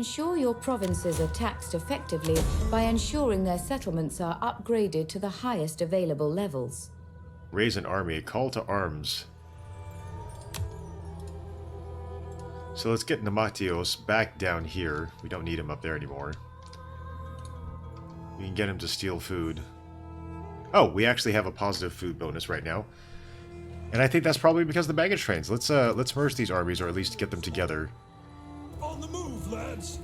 ensure your provinces are taxed effectively by ensuring their settlements are upgraded to the highest available levels. Raise an army. Call to arms. So let's get Nematios back down here. We don't need him up there anymore. We can get him to steal food. Oh, we actually have a positive food bonus right now. And I think that's probably because of the baggage trains. Let's merge these armies, or at least get them together. On the move, lads.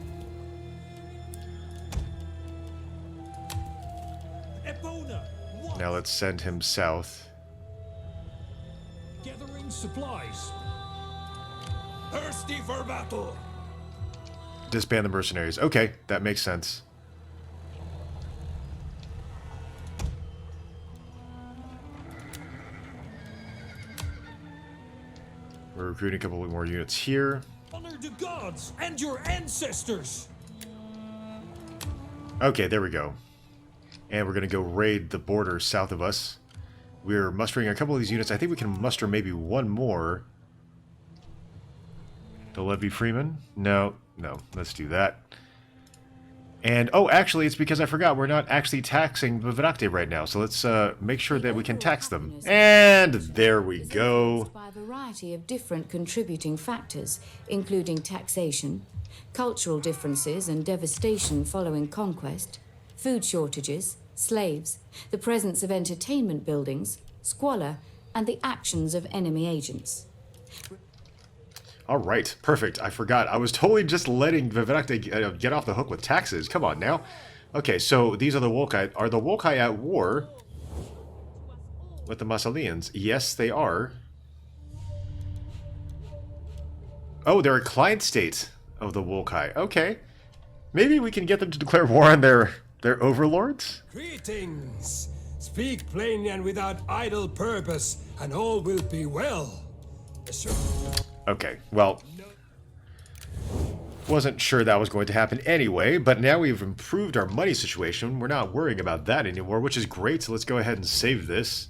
Epona, now let's send him south. Gathering supplies. Thirsty for battle. Disband the mercenaries. Okay, that makes sense. We're recruiting a couple more units here. Honor the gods and your ancestors. Okay, there we go. And we're going to go raid the border south of us. We're mustering a couple of these units. I think we can muster maybe one more. The Levy Freeman? No, let's do that. And, oh, actually, it's because I forgot we're not actually taxing the Virakte right now. So let's make sure that we can tax them. And there we go. By a variety of different contributing factors, including taxation, cultural differences and devastation following conquest, food shortages, slaves, the presence of entertainment buildings, squalor, and the actions of enemy agents. All right, perfect. I forgot. I was totally just letting Virakte get off the hook with taxes. Come on now. Okay, so these are the Wolkai. Are the Wolkai at war with the Massalians? Yes, they are. Oh, they're a client state of the Wolkai. Okay. Maybe we can get them to declare war on their overlords? Greetings. Speak plainly and without idle purpose, and all will be well. Okay, well, wasn't sure that was going to happen anyway, but now we've improved our money situation. We're not worrying about that anymore, which is great, so let's go ahead and save this.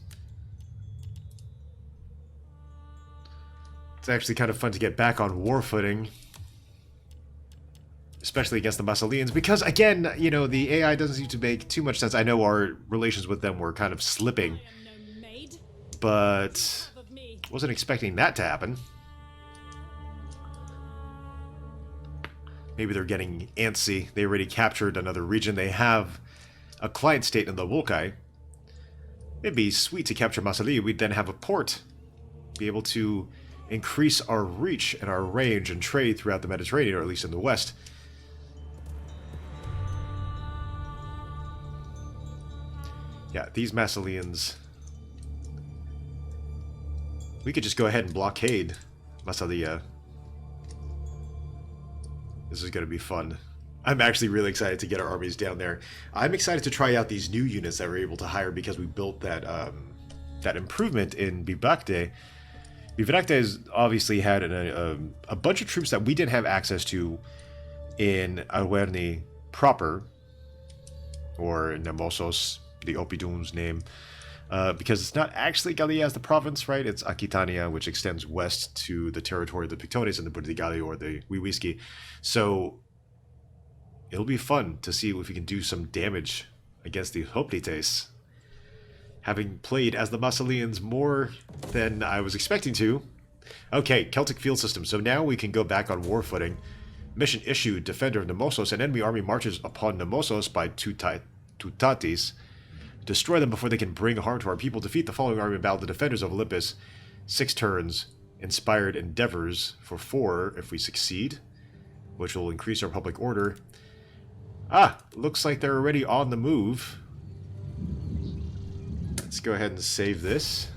It's actually kind of fun to get back on war footing, especially against the Massalians, because, again, you know, the AI doesn't seem to make too much sense. I know our relations with them were kind of slipping, but wasn't expecting that to happen. Maybe they're getting antsy. They already captured another region. They have a client state in the Wolkai. It'd be sweet to capture Massalia. We'd then have a port. Be able to increase our reach and our range and trade throughout the Mediterranean, or at least in the west. Yeah, these Massalians... We could just go ahead and blockade Massalia. This is going to be fun. I'm actually really excited to get our armies down there. I'm excited to try out these new units that we're able to hire because we built that that improvement in Bibracte. Bibracte has obviously had a bunch of troops that we didn't have access to in Arverni proper, or Nemosos, the Opidum's name, because it's not actually Gallia as the province, right? It's Aquitania, which extends west to the territory of the Pictones and the Burdigali, or the Wiwiski. So it'll be fun to see if we can do some damage against the Hoplites. Having played as the Massalians more than I was expecting to. Okay, Celtic field system. So now we can go back on war footing. Mission issued, Defender of Nemosos. An enemy army marches upon Nemosos by Tutatis. Destroy them before they can bring harm to our people. Defeat the following army in battle. The Defenders of Olympus. 6 turns. Inspired endeavors for 4 if we succeed, which will increase our public order. Ah, looks like they're already on the move. Let's go ahead and save this.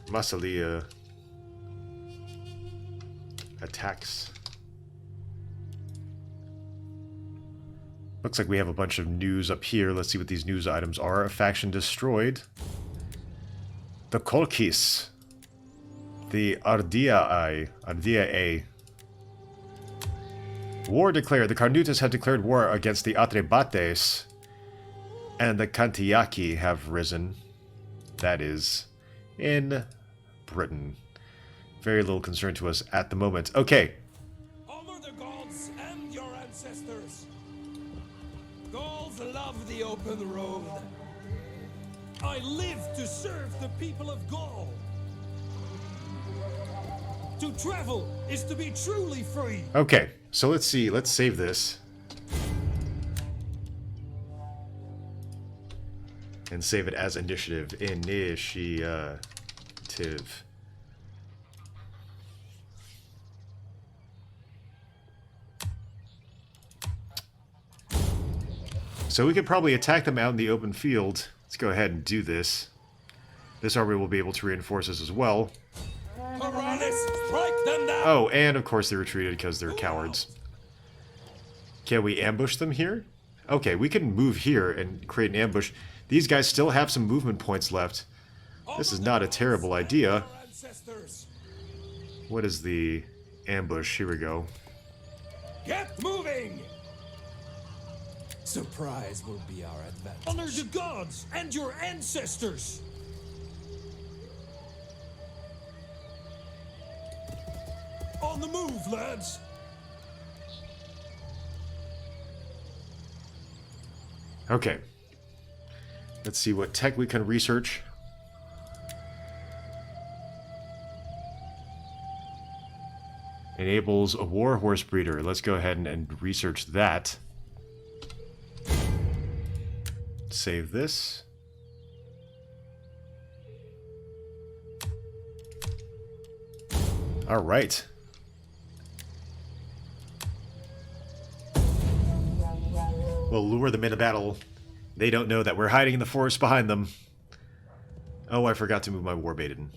Massalia attacks. Looks like we have a bunch of news up here. Let's see what these news items are. A faction destroyed. The Kolkis. The Ardiae. War declared. The Carnutas have declared war against the Atrebates. And the Kantiaki have risen. that is in Britain. Very little concern to us at the moment. Okay. Honor the gods and your ancestors. Gauls love the open road. I live to serve the people of Gaul. To travel is to be truly free. Okay, so let's see. Let's save this. And save it as initiative. Initiative. So we could probably attack them out in the open field. Let's go ahead and do this. This army will be able to reinforce us as well. Strike them down. Oh, and of course they retreated because they're cowards. Can we ambush them here? Okay, we can move here and create an ambush. These guys still have some movement points left. This is not a terrible idea. What is the ambush? Here we go. Get moving! Surprise will be our advantage. Honor the gods and your ancestors! On the move, lads! Okay. Let's see what tech we can research. Enables a war horse breeder. Let's go ahead and research that. Save this. All right. We'll lure them into battle. They don't know that we're hiding in the forest behind them. Oh, I forgot to move my war maiden.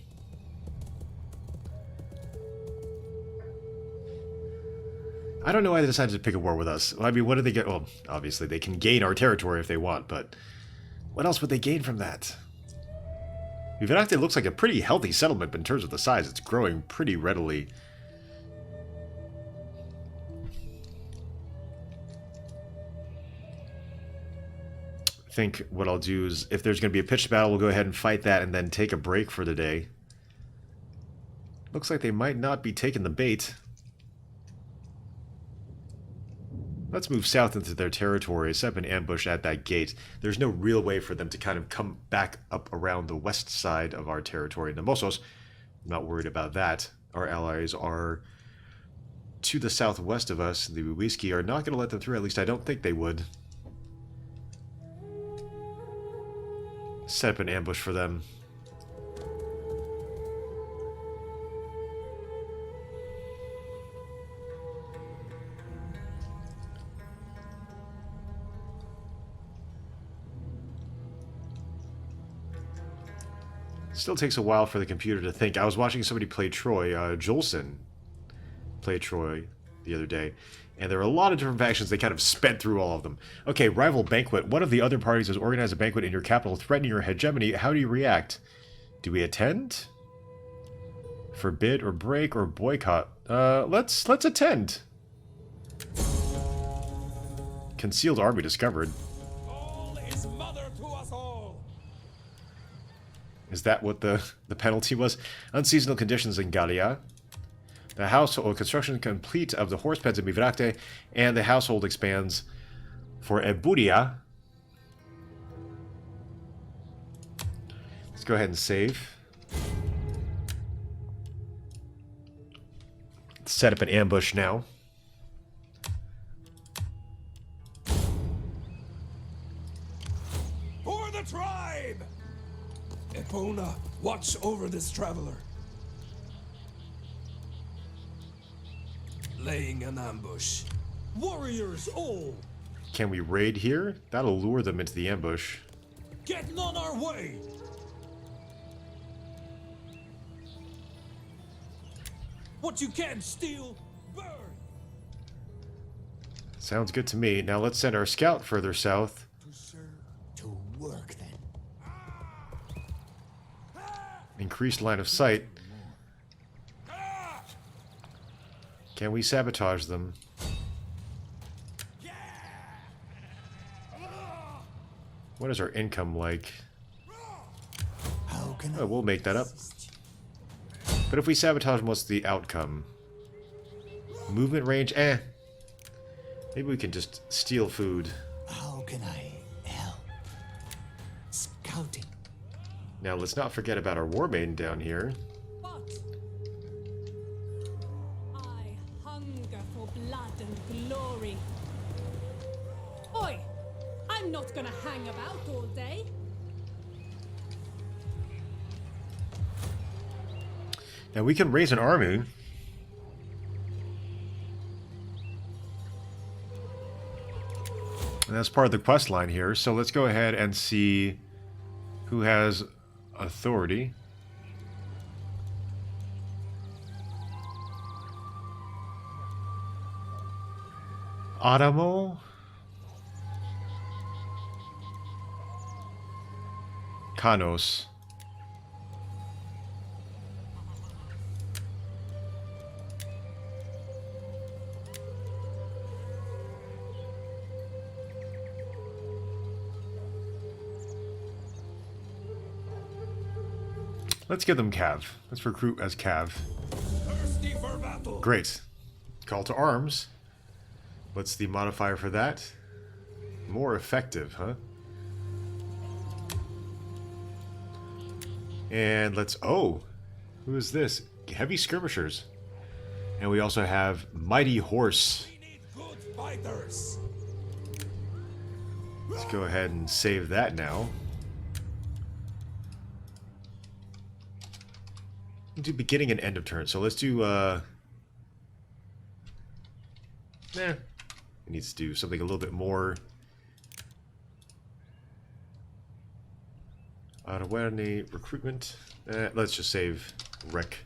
I don't know why they decided to pick a war with us. I mean, what do they get? Well, obviously they can gain our territory if they want, but what else would they gain from that? Vivanakte looks like a pretty healthy settlement, but in terms of the size, it's growing pretty readily. I think what I'll do is, if there's going to be a pitched battle, we'll go ahead and fight that and then take a break for the day. Looks like they might not be taking the bait. Let's move south into their territory, set up an ambush at that gate. There's no real way for them to kind of come back up around the west side of our territory. The Mossos, I'm not worried about that. Our allies are to the southwest of us. The Wiski are not going to let them through, at least I don't think they would. Set up an ambush for them. Still takes a while for the computer to think. I was watching somebody play Troy. Jolson played Troy the other day. And there were a lot of different factions. They kind of sped through all of them. Okay, rival banquet. One of the other parties has organized a banquet in your capital, threatening your hegemony. How do you react? Do we attend? Forbid or break or boycott? Let's attend. Concealed army discovered. All is mother to us all. Is that what the penalty was? Unseasonal conditions in Gallia. The household construction complete of the horse pens in Vivanakte, and the household expands for Ebudia. Let's go ahead and save. Let's set up an ambush now. For the tribe! Epona, watch over this traveler. Laying an ambush. Warriors all! Can we raid here? That'll lure them into the ambush. Getting on our way! What you can't steal, burn! Sounds good to me. Now let's send our scout further south. To serve, to work then. Increased line of sight. Can we sabotage them? What is our income like? Oh, we'll make that up. But if we sabotage them, what's the outcome? Movement range? Eh. Maybe we can just steal food. How can I help? Scouting. Now, let's not forget about our war maiden down here. But I hunger for blood and glory. Oi! I'm not gonna hang about all day. Now, we can raise an army. And that's part of the quest line here. So let's go ahead and see who has authority. Adamo? Kanos. Let's give them Cav. Let's recruit as Cav. Thirsty for battle. Great. Call to arms. What's the modifier for that? More effective, huh? And let's... Oh! Who is this? Heavy skirmishers. And we also have Mighty Horse. We need good fighters. Let's go ahead and save that now. We'll do beginning and end of turn. So let's do... It needs to do something a little bit more... Arverni recruitment. Let's just save rec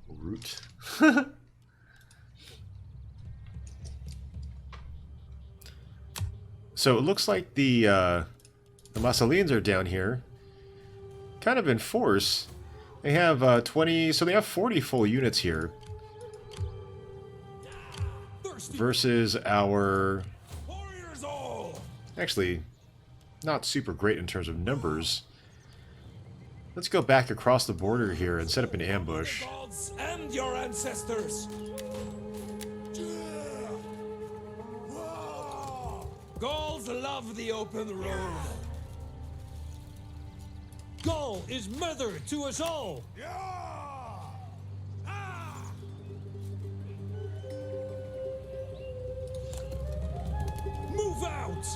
route. So it looks like the Massilians are down here, kind of in force. They have 20, so they have 40 full units here. Versus our... Warriors all. Actually, not super great in terms of numbers. Let's go back across the border here and set up an ambush. The gods and your ancestors. Gauls love the open road. Gaul is mother to us all. Move out.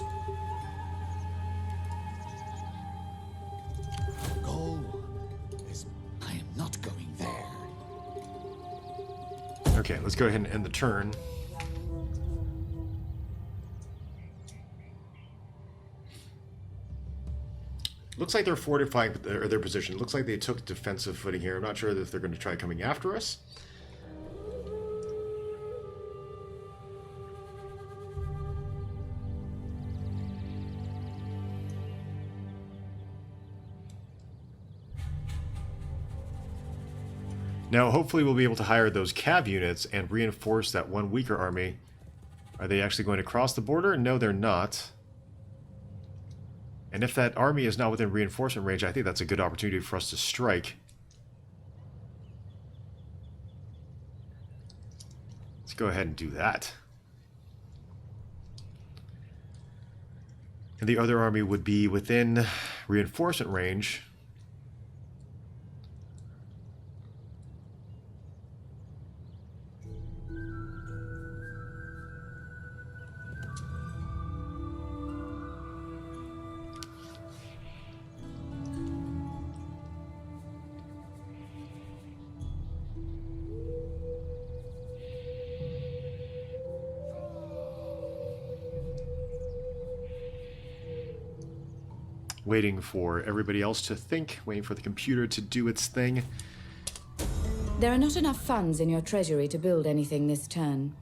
Goal is... I am not going there. Okay, let's go ahead and end the turn. Looks like they're fortifying their position. Looks like they took defensive footing here. I'm not sure if they're going to try coming after us. Now, hopefully we'll be able to hire those cav units and reinforce that one weaker army. Are they actually going to cross the border? No, they're not. And if that army is not within reinforcement range, I think that's a good opportunity for us to strike. Let's go ahead and do that. And the other army would be within reinforcement range. Waiting for everybody else to think, waiting for the computer to do its thing. There are not enough funds in your treasury to build anything this turn.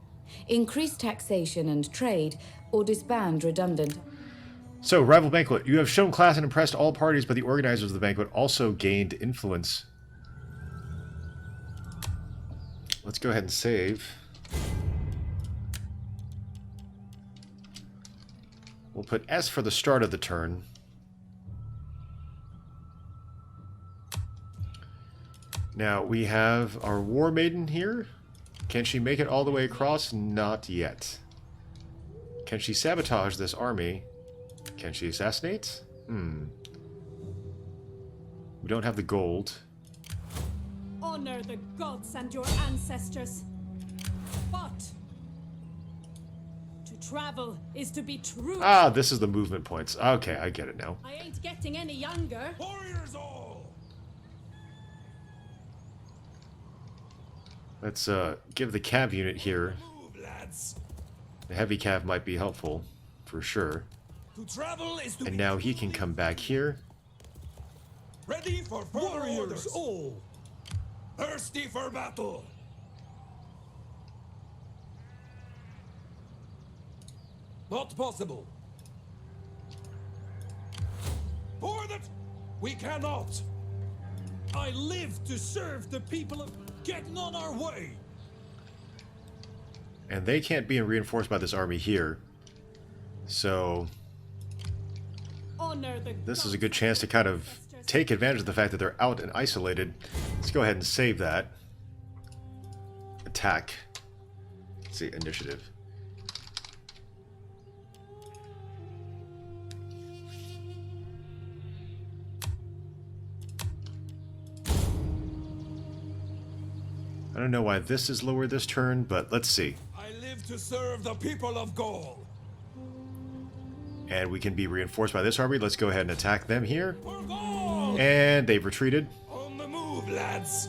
Increase taxation and trade, or disband redundant. So, Rival Banquet. You have shown class and impressed all parties, but the organizers of the banquet also gained influence. Let's go ahead and save. We'll put S for the start of the turn. Now, we have our War Maiden here. Can she make it all the way across? Not yet. Can she sabotage this army? Can she assassinate? We don't have the gold. Honor the gods and your ancestors. But to travel is to be true. Ah, this is the movement points. Okay, I get it now. I ain't getting any younger. Warriors all! Let's give the cav unit here. Move, lads! The heavy cav might be helpful, for sure. To travel is to And be now he can come back here. ready for further Warriors orders. all! Thirsty for battle! Not possible. For that, we cannot. I live to serve the people of... Getting on our way! And they can't be reinforced by this army here. So Honor the this is a gods good chance to kind of take advantage of the fact that they're out and isolated. Let's go ahead and save that. Attack. Let's see, initiative. I don't know why this is lower this turn, but let's see. I live to serve the people of Gaul. And we can be reinforced by this army. Let's go ahead and attack them here. For Gaul! And they've retreated. On the move, lads!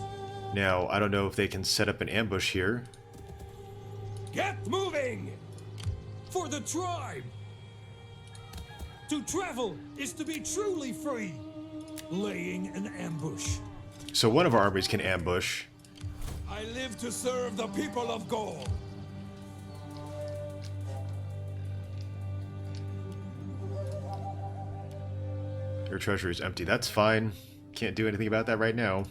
Now, I don't know if they can set up an ambush here. Get moving! For the tribe! To travel is to be truly free. Laying an ambush. So one of our armies can ambush. I live to serve the people of Gaul. Your treasury is empty. That's fine. Can't do anything about that right now.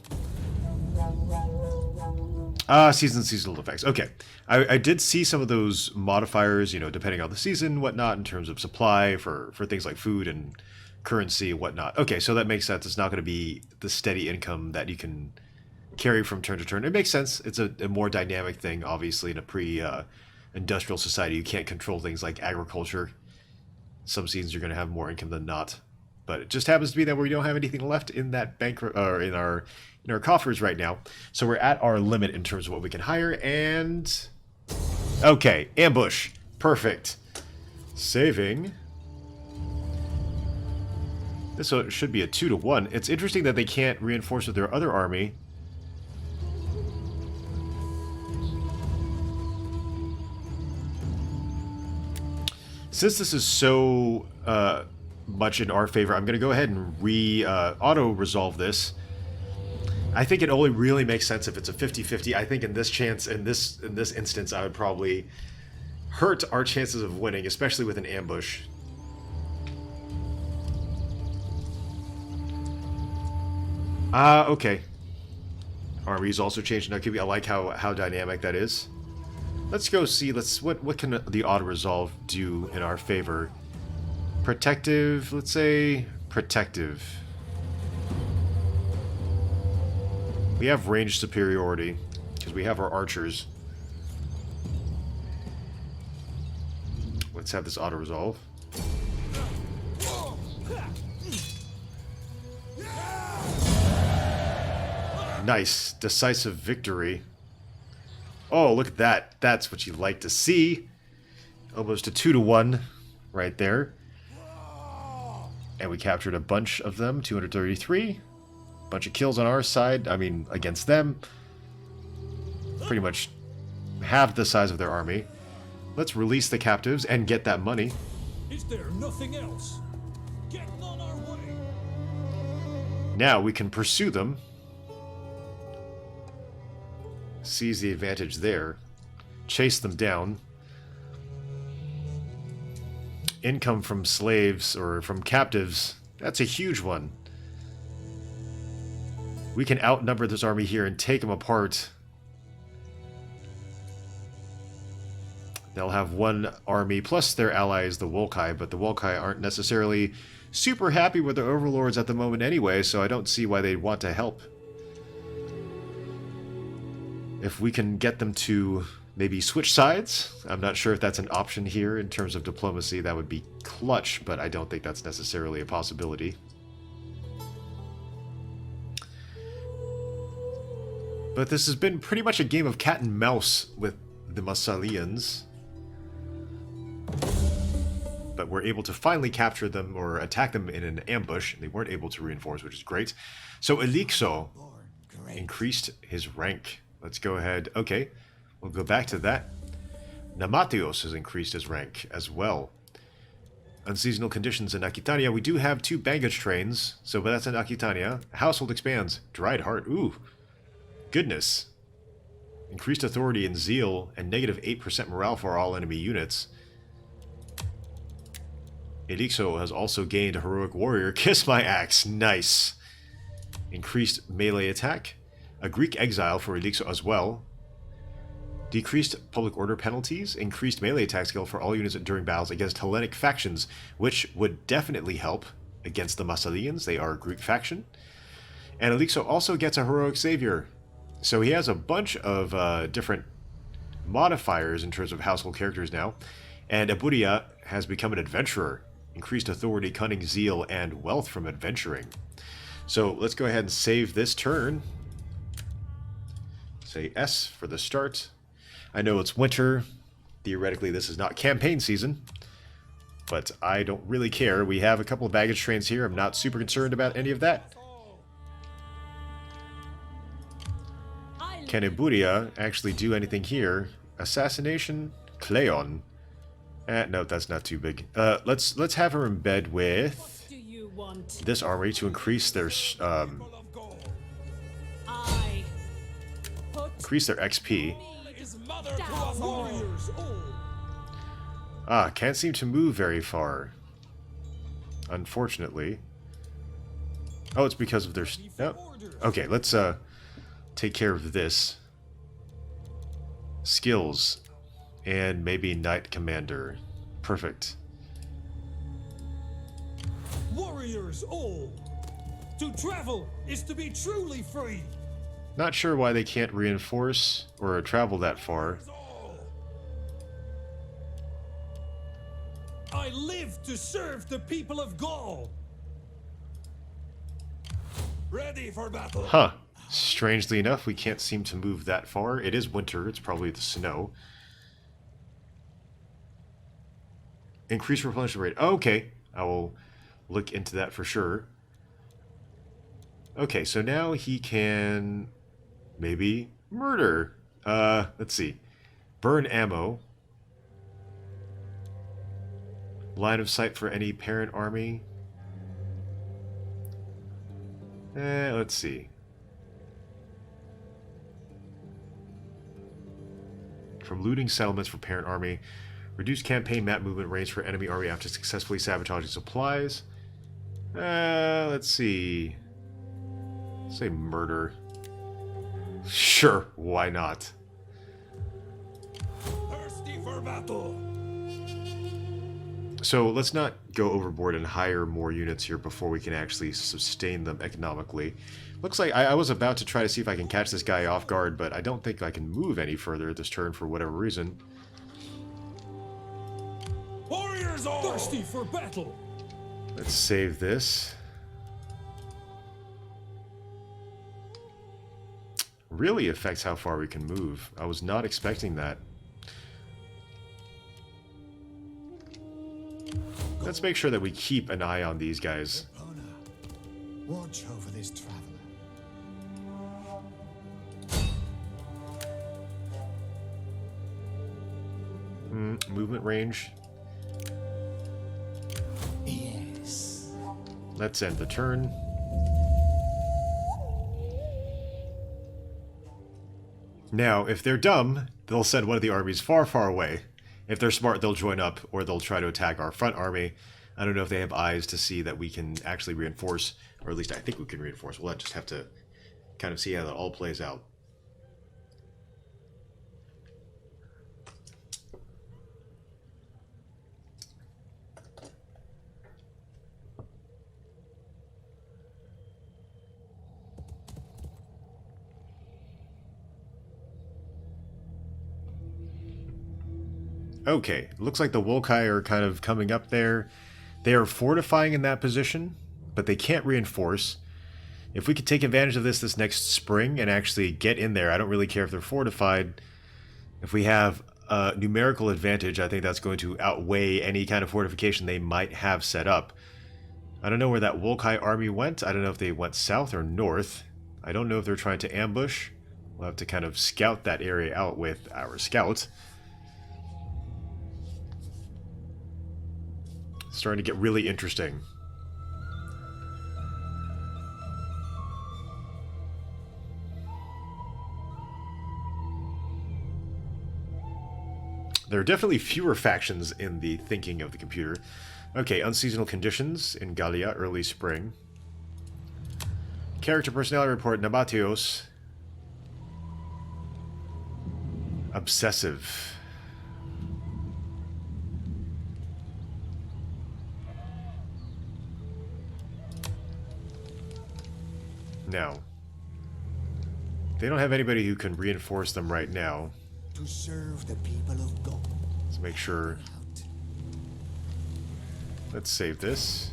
Ah, seasonal effects. Okay. I did see some of those modifiers, you know, depending on the season, whatnot, in terms of supply for things like food and currency and whatnot. Okay, so that makes sense. It's not going to be the steady income that you can carry from turn to turn. It makes sense. It's a more dynamic thing, obviously, in a pre-industrial society. You can't control things like agriculture. Some seasons you're going to have more income than not. But it just happens to be that we don't have anything left in that bank or in our coffers right now. So we're at our limit in terms of what we can hire. And okay, ambush, perfect. Saving. This should be a 2-to-1. It's interesting that they can't reinforce with their other army. Since this is so much in our favor, I'm going to go ahead and auto-resolve this. I think it only really makes sense if it's a 50-50. I think in this instance, I would probably hurt our chances of winning, especially with an ambush. Okay. Army's also changed. Now, I like how dynamic that is. Let's go see. What can the auto-resolve do in our favor? Protective, let's say protective. We have range superiority because we have our archers. Let's have this auto-resolve. Nice. Decisive victory. Oh, look at that. That's what you like to see. Almost a 2-to-1 right there. And we captured a bunch of them, 233. Bunch of kills on our side, I mean, against them. Pretty much half the size of their army. Let's release the captives and get that money. Is there nothing else? Getting on our way! Now we can pursue them. Seize the advantage there. Chase them down. Income from slaves or from captives, that's a huge one. We can outnumber this army here and take them apart. They'll have one army plus their allies, the Wolkai, but the Wolkai aren't necessarily super happy with their overlords at the moment anyway, so I don't see why they'd want to help. If we can get them to maybe switch sides, I'm not sure if that's an option here in terms of diplomacy. That would be clutch, but I don't think that's necessarily a possibility. But this has been pretty much a game of cat and mouse with the Massalians. But we're able to finally capture them or attack them in an ambush. They weren't able to reinforce, which is great. So Elixo increased his rank. Let's go ahead. Okay, we'll go back to that. Namatios has increased his rank as well. Unseasonal conditions in Aquitania. We do have 2 baggage trains, so but that's in Aquitania. Household expands. Dried heart. Ooh. Goodness. Increased authority and zeal, and negative 8% morale for all enemy units. Elixo has also gained a heroic warrior. Kiss my axe. Nice. Increased melee attack. A Greek exile for Elixo as well. Decreased public order penalties. Increased melee attack skill for all units during battles against Hellenic factions, which would definitely help against the Massalians. They are a Greek faction. And Elixo also gets a heroic savior. So he has a bunch of different modifiers in terms of household characters now. And Aburia has become an adventurer. Increased authority, cunning, zeal, and wealth from adventuring. So let's go ahead and save this turn. Say S for the start. I know it's winter. Theoretically, this is not campaign season. But I don't really care. We have a couple of baggage trains here. I'm not super concerned about any of that. Can Iburia actually do anything here? Assassination? Cleon? No, that's not too big. Let's have her in bed with this army to increase their increase their XP. Ah, can't seem to move very far. Unfortunately. Oh, it's because of their... No. Okay, let's take care of this. Skills. And maybe Knight Commander. Perfect. Warriors all! To travel is to be truly free! Not sure why they can't reinforce or travel that far. I live to serve the people of Gaul! Ready for battle! Huh. Strangely enough, we can't seem to move that far. It is winter. It's probably the snow. Increase replenishment rate. Oh, okay. I will look into that for sure. Okay, so now he can maybe murder. Let's see. Burn ammo. Line of sight for any parent army. Let's see. From looting settlements for parent army. Reduce campaign map movement range for enemy army after successfully sabotaging supplies. Let's see. Say murder. Sure, why not? Thirsty for battle! So let's not go overboard and hire more units here before we can actually sustain them economically. Looks like I was about to try to see if I can catch this guy off guard, but I don't think I can move any further this turn for whatever reason. Warriors all! Thirsty for battle! Let's save this. Really affects how far we can move. I was not expecting that. Let's make sure that we keep an eye on these guys. Watch over this traveler. Movement range. Yes. Let's end the turn. Now, if they're dumb, they'll send one of the armies far, far away. If they're smart, they'll join up, or they'll try to attack our front army. I don't know if they have eyes to see that we can actually reinforce, or at least I think we can reinforce. We'll just have to kind of see how that all plays out. Okay, looks like the Wolkai are kind of coming up there. They are fortifying in that position, but they can't reinforce. If we could take advantage of this next spring and actually get in there, I don't really care if they're fortified. If we have a numerical advantage, I think that's going to outweigh any kind of fortification they might have set up. I don't know where that Wolkai army went. I don't know if they went south or north. I don't know if they're trying to ambush. We'll have to kind of scout that area out with our scout. It's starting to get really interesting. There are definitely fewer factions in the thinking of the computer. Okay, unseasonal conditions in Gallia, early spring. Character personality report, Nabatios. Obsessive. Now, they don't have anybody who can reinforce them right now. To serve the people of God. Let's make sure. Let's save this.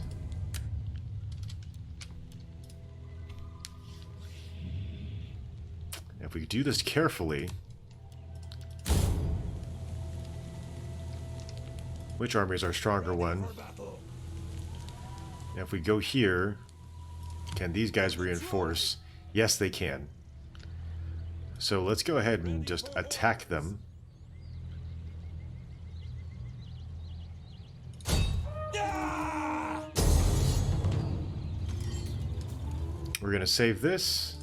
If we could do this carefully. Which army is our stronger one? Now if we go here, can these guys reinforce? Yes, they can. So let's go ahead and just attack them. We're going to save this.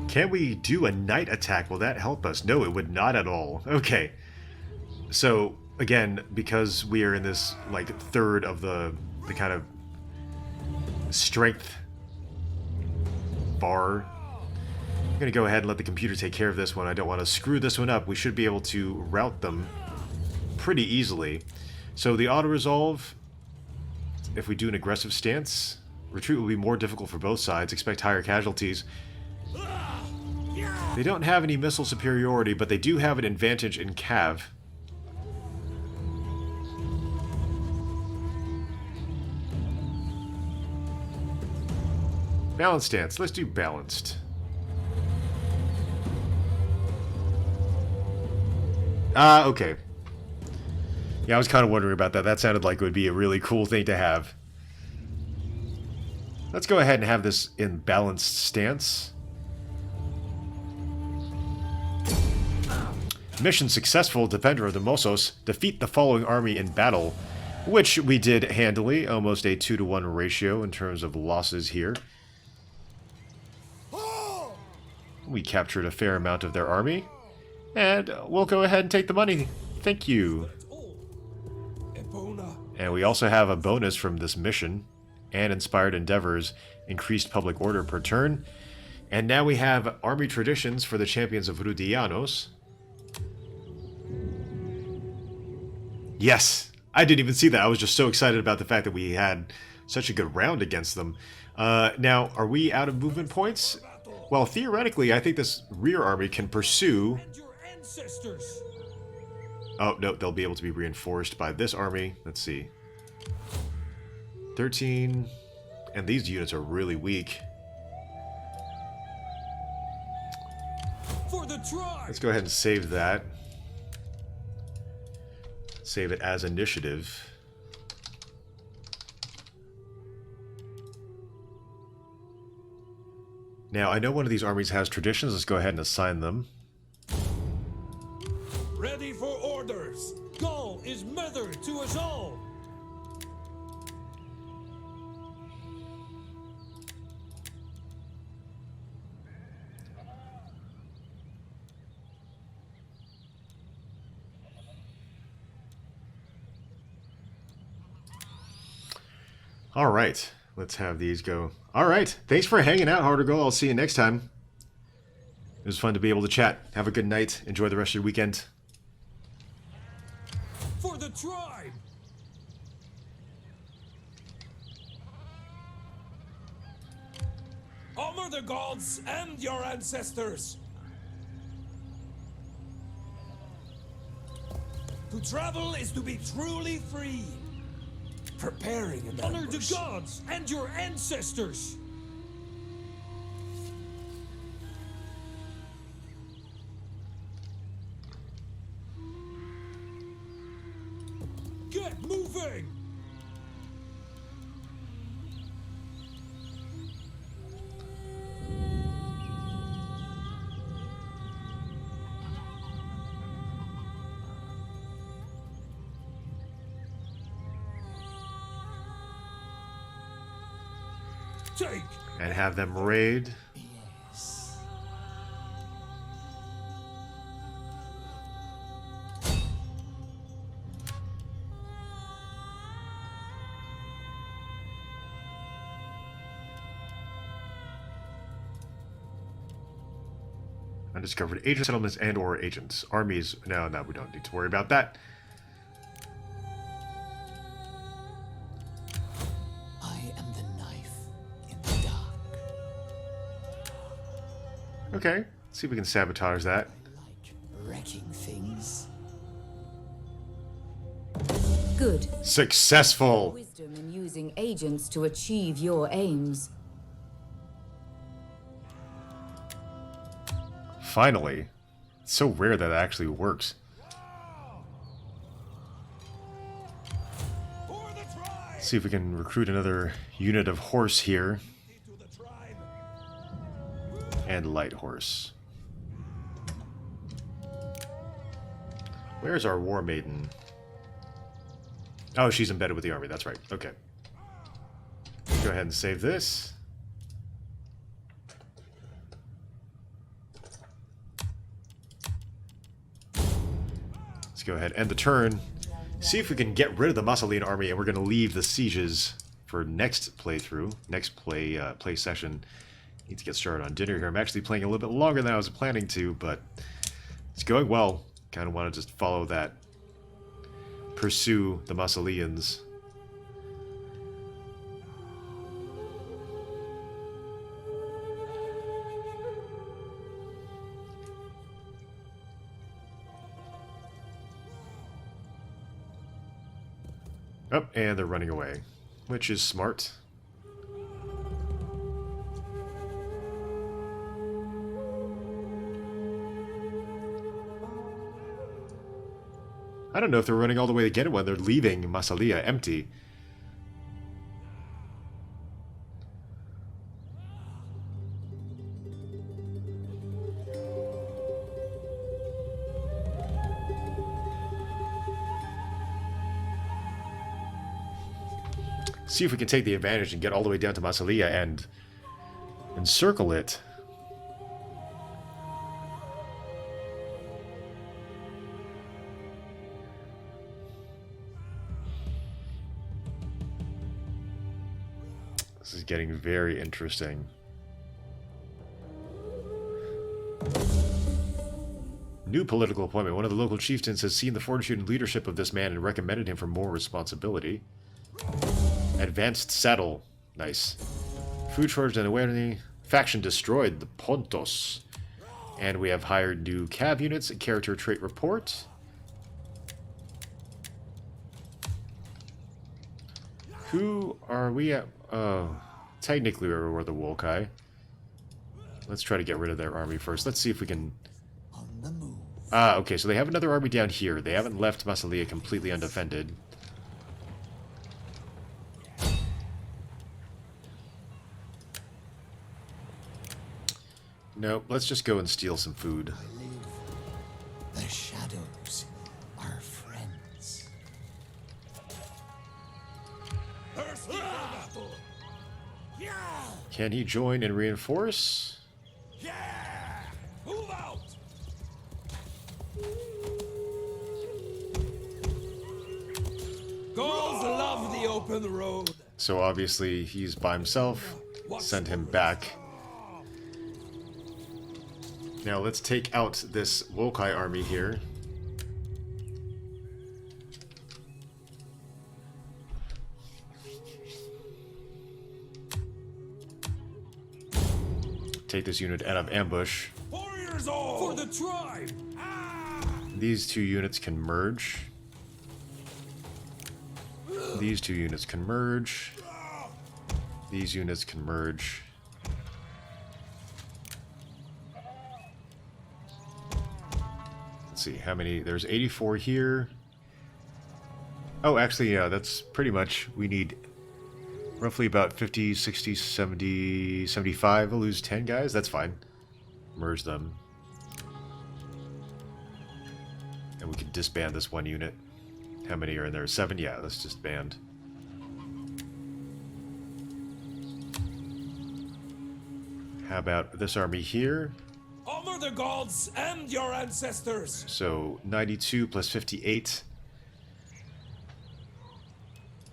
Can we do a night attack? Will that help us? No, it would not at all. Okay. So, again, because we are in this, like, third of the kind of strength bar, I'm going to go ahead and let the computer take care of this one. I don't want to screw this one up. We should be able to route them pretty easily. So the auto-resolve, if we do an aggressive stance, retreat will be more difficult for both sides. Expect higher casualties. They don't have any missile superiority, but they do have an advantage in cav. Balanced stance. Let's do balanced. Okay. Yeah, I was kind of wondering about that. That sounded like it would be a really cool thing to have. Let's go ahead and have this in balanced stance. Mission successful, Defender of the Mossos. Defeat the following army in battle, which we did handily. Almost a 2-to-1 ratio in terms of losses here. We captured a fair amount of their army. And we'll go ahead and take the money. Thank you. And we also have a bonus from this mission. And inspired endeavors, increased public order per turn. And now we have army traditions for the champions of Rudianos. Yes! I didn't even see that. I was just so excited about the fact that we had such a good round against them. Now, are we out of movement points? Well, theoretically, I think this rear army can pursue... Oh, no, they'll be able to be reinforced by this army. Let's see. 13, and these units are really weak. For the tribe. Let's go ahead and save that. Save it as initiative. Now, I know one of these armies has traditions. Let's go ahead and assign them. Ready for orders. Gaul is mother to us all. All right, let's have these go. All right, thanks for hanging out, Hardigal. I'll see you next time. It was fun to be able to chat. Have a good night. Enjoy the rest of your weekend. For the tribe. Honor the gods and your ancestors. To travel is to be truly free. Preparing an Honor ambush. the gods and your ancestors! Get moving! Take! And have them raid. Yes. Undiscovered agent settlements and or agents. Armies. No, we don't need to worry about that. I am the knife in the dark. Okay. Let's see if we can sabotage that. Like wrecking things. Good. Successful! Wisdom in using agents to achieve your aims. Finally. It's so rare that it actually works. For the tribe. See if we can recruit another unit of horse here. To the tribe. And light horse. Where's our war maiden? Oh, she's embedded with the army. That's right. Okay. Go ahead and save this. Let's go ahead and end the turn. See if we can get rid of the Massilian army, and we're going to leave the sieges for next playthrough, next play session. Need to get started on dinner here. I'm actually playing a little bit longer than I was planning to, but it's going well. Kind of want to just follow that. Pursue the Massilians. Oh, and they're running away, which is smart. I don't know if they're running all the way to get it when they're leaving Massalia empty. See if we can take the advantage and get all the way down to Massalia and encircle it. This is getting very interesting. New political appointment. One of the local chieftains has seen the fortitude and leadership of this man and recommended him for more responsibility. Advanced saddle. Nice. Food shortage and Arverni. Faction destroyed. The Pontos. And we have hired new cav units. A character trait report. Who are we at? Technically we're the Wolkai. Let's try to get rid of their army first. Let's see if we can... On the move. Ah, okay, so they have another army down here. They haven't left Massalia completely undefended. Nope, let's just go and steal some food. I live. The shadows are friends. Thirsty for battle. Yeah! Can he join and reinforce? Yeah! Move out! Gauls love the open road. So obviously he's by himself. Send him back. Now let's take out this Wokai army here. Take this unit out of ambush. Warriors all! For the tribe! These two units can merge. These two units can merge. These units can merge. Let's see, how many? There's 84 here. Oh, actually, yeah, that's pretty much, we need roughly about 50, 60, 70, 75. We'll lose 10 guys. That's fine. Merge them. And we can disband this one unit. How many are in there? 7? Yeah, let's just band. How about this army here? Honor the gods and your ancestors. So 92 plus 58.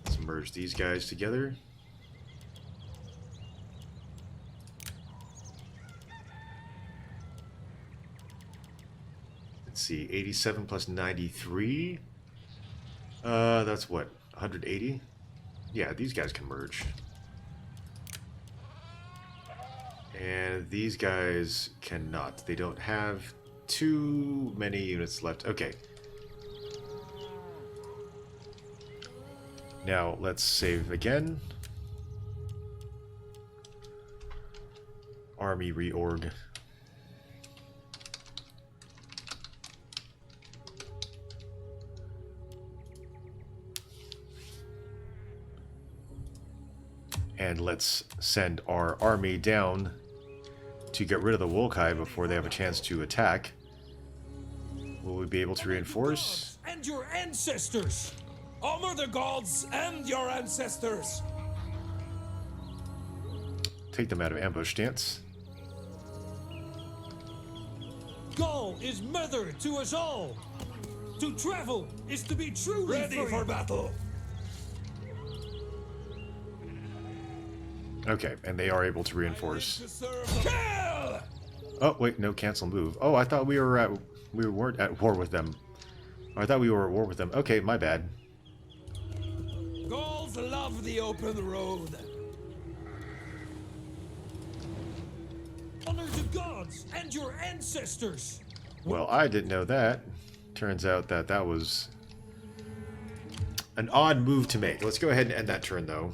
Let's merge these guys together. Let's see, 87 plus 93. That's what, 180? Yeah, these guys can merge. And these guys cannot. They don't have too many units left. Okay. Now, let's save again. Army reorg. And let's send our army down to get rid of the Wolkai before they have a chance to attack. Will we be able to reinforce? And your ancestors. Honor the gods and your ancestors. Take them out of ambush stance. Gaul is mother to us all. To travel is to be truly Ready free. for battle. Okay, and they are able to reinforce. To serve kill. Oh wait, no, cancel move. Oh, I thought we weren't at war with them. I thought we were at war with them. Okay, my bad. Gauls love the open road. Honor the gods and your ancestors. Well, I didn't know that. Turns out that that was an odd move to make. Let's go ahead and end that turn, though.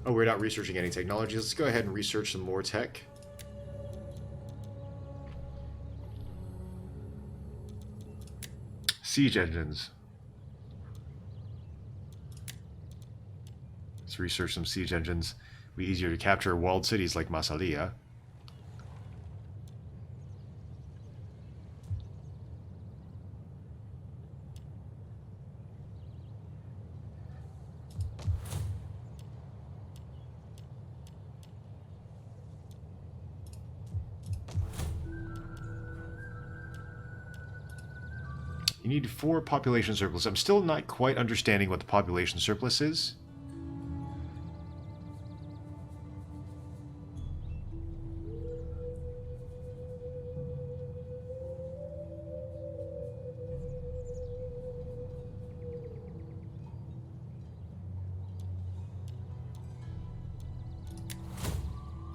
Oh, we're not researching any technologies. Let's go ahead and research some more tech. Siege engines. Let's research some siege engines. It'll be easier to capture walled cities like Massalia. You need 4 population surplus. I'm still not quite understanding what the population surplus is.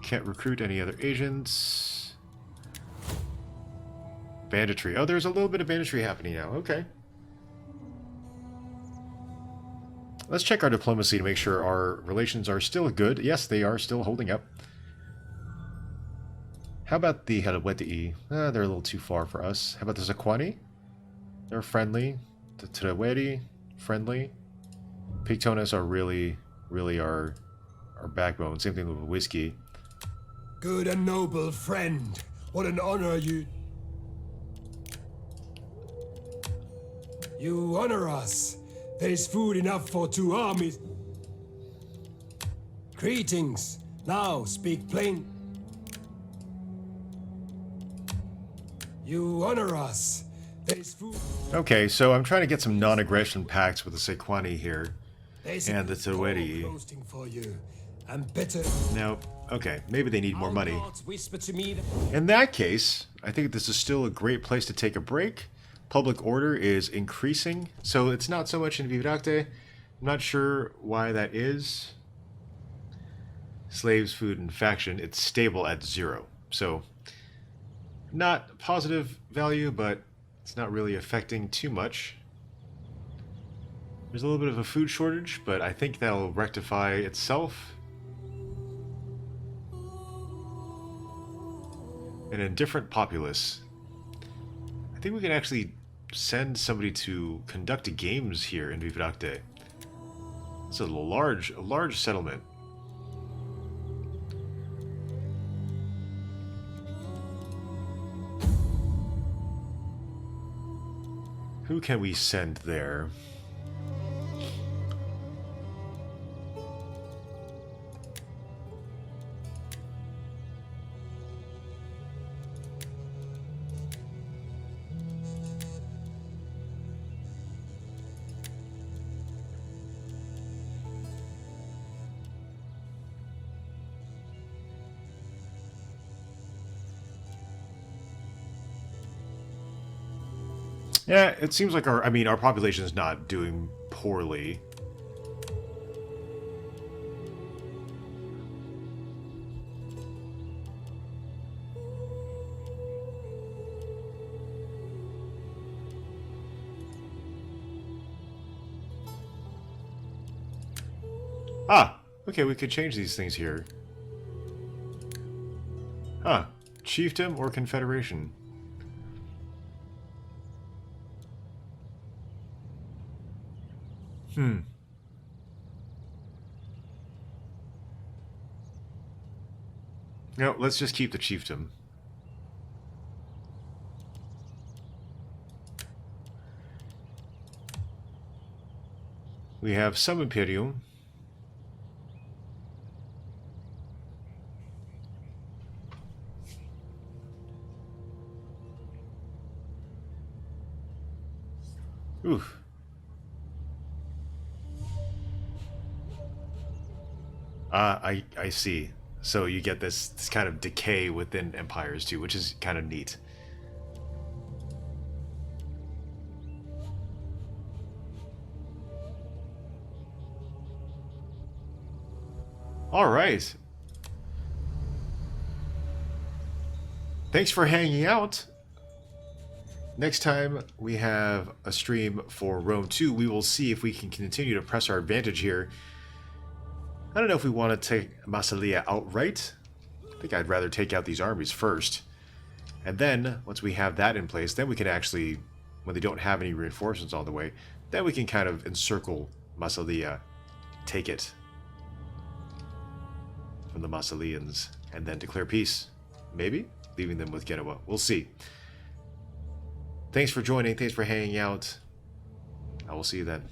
Can't recruit any other agents. Banditry. Oh, there's a little bit of banditry happening now. Okay. Let's check our diplomacy to make sure our relations are still good. Yes, they are still holding up. How about the Helaweti? They're a little too far for us. How about the Zakwani? They're friendly. The Traweri, friendly. Pictonas are really our backbone. Same thing with whiskey. Good and noble friend. What an honor you honor us. There is food enough for 2 armies. Greetings. Now speak plain. You honor us. There is food. Okay, so I'm trying to get some non-aggression pacts with the Sequani here. There's And the Taweri. roasting for you. And better. Now, okay, maybe they need more money. Gods whisper to me that In that case, I think this is still a great place to take a break. Public order is increasing, so it's not so much in Vivracte. I'm not sure why that is. Slaves, food, and faction, it's stable at 0. So, not positive value, but it's not really affecting too much. There's a little bit of a food shortage, but I think that'll rectify itself. An indifferent populace. I think we can actually send somebody to conduct games here in Vivrakte. It's a large settlement. Who can we send there? Yeah, it seems like our population is not doing poorly. Ah, okay, we could change these things here. Huh, chiefdom or confederation? No, let's just keep the chiefdom. We have some Imperium. Oof. I see. So you get this kind of decay within empires too, which is kind of neat. All right. Thanks for hanging out. Next time we have a stream for Rome 2, we will see if we can continue to press our advantage here. I don't know if we want to take Massalia outright. I think I'd rather take out these armies first. And then, once we have that in place, then we can actually, when they don't have any reinforcements all the way, then we can kind of encircle Massalia, take it from the Massalians, and then declare peace. Maybe? Leaving them with Genoa. We'll see. Thanks for joining. Thanks for hanging out. I will see you then.